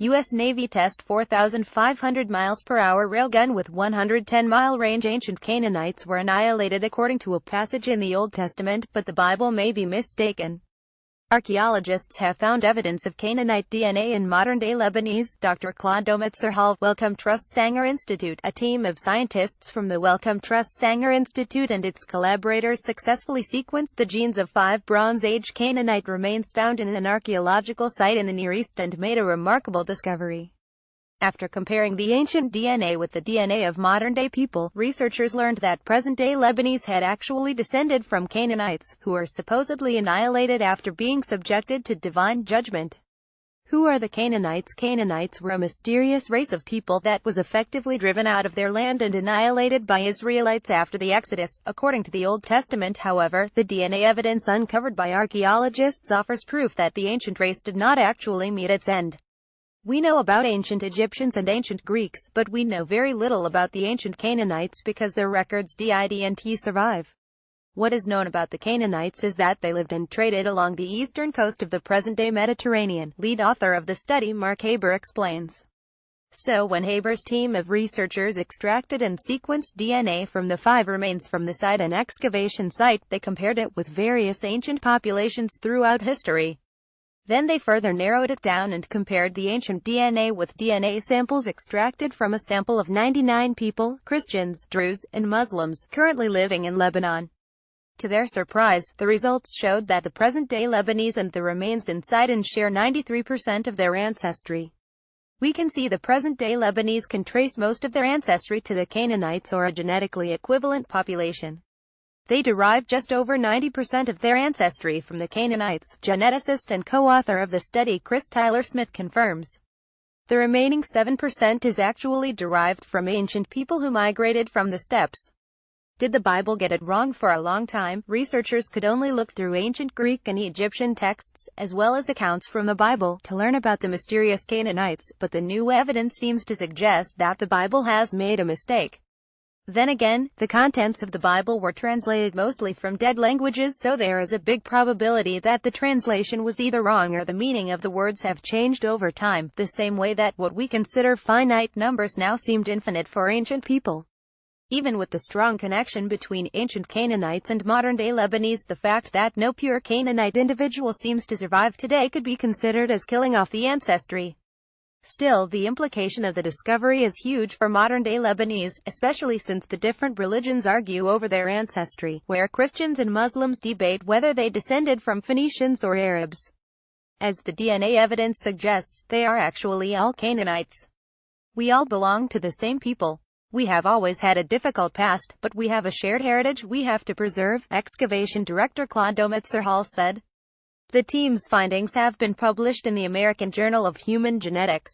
U.S. Navy test 4,500 miles per hour railgun with 110-mile range. Ancient Canaanites were annihilated according to a passage in the Old Testament, but the Bible may be mistaken. Archaeologists have found evidence of Canaanite DNA in modern-day Lebanese. Dr. Claude Dometzer-Hall, Wellcome Trust Sanger Institute. A team of scientists from the Wellcome Trust Sanger Institute and its collaborators successfully sequenced the genes of 5 Bronze Age Canaanite remains found in an archaeological site in the Near East and made a remarkable discovery. After comparing the ancient DNA with the DNA of modern-day people, researchers learned that present-day Lebanese had actually descended from Canaanites, who were supposedly annihilated after being subjected to divine judgment. Who are the Canaanites? Canaanites were a mysterious race of people that was effectively driven out of their land and annihilated by Israelites after the Exodus. According to the Old Testament, however, the DNA evidence uncovered by archaeologists offers proof that the ancient race did not actually meet its end. We know about ancient Egyptians and ancient Greeks, but we know very little about the ancient Canaanites because their records didn't survive. What is known about the Canaanites is that they lived and traded along the eastern coast of the present-day Mediterranean. Lead author of the study Mark Haber explains. So when Haber's team of researchers extracted and sequenced DNA from the 5 remains from the site, an excavation site, they compared it with various ancient populations throughout history. Then they further narrowed it down and compared the ancient DNA with DNA samples extracted from a sample of 99 people, Christians, Druze, and Muslims, currently living in Lebanon. To their surprise, the results showed that the present-day Lebanese and the remains in Sidon share 93% of their ancestry. We can see the present-day Lebanese can trace most of their ancestry to the Canaanites or a genetically equivalent population. They derive just over 90% of their ancestry from the Canaanites, geneticist and co-author of the study Chris Tyler Smith confirms. The remaining 7% is actually derived from ancient people who migrated from the steppes. Did the Bible get it wrong? For a long time, researchers could only look through ancient Greek and Egyptian texts, as well as accounts from the Bible, to learn about the mysterious Canaanites, but the new evidence seems to suggest that the Bible has made a mistake. Then again, the contents of the Bible were translated mostly from dead languages, so there is a big probability that the translation was either wrong or the meaning of the words have changed over time, the same way that what we consider finite numbers now seemed infinite for ancient people. Even with the strong connection between ancient Canaanites and modern-day Lebanese, the fact that no pure Canaanite individual seems to survive today could be considered as killing off the ancestry. Still, the implication of the discovery is huge for modern-day Lebanese, especially since the different religions argue over their ancestry, where Christians and Muslims debate whether they descended from Phoenicians or Arabs. As the DNA evidence suggests, they are actually all Canaanites. We all belong to the same people. We have always had a difficult past, but we have a shared heritage we have to preserve, excavation director Claude Dometzer-Hall said. The team's findings have been published in the American Journal of Human Genetics.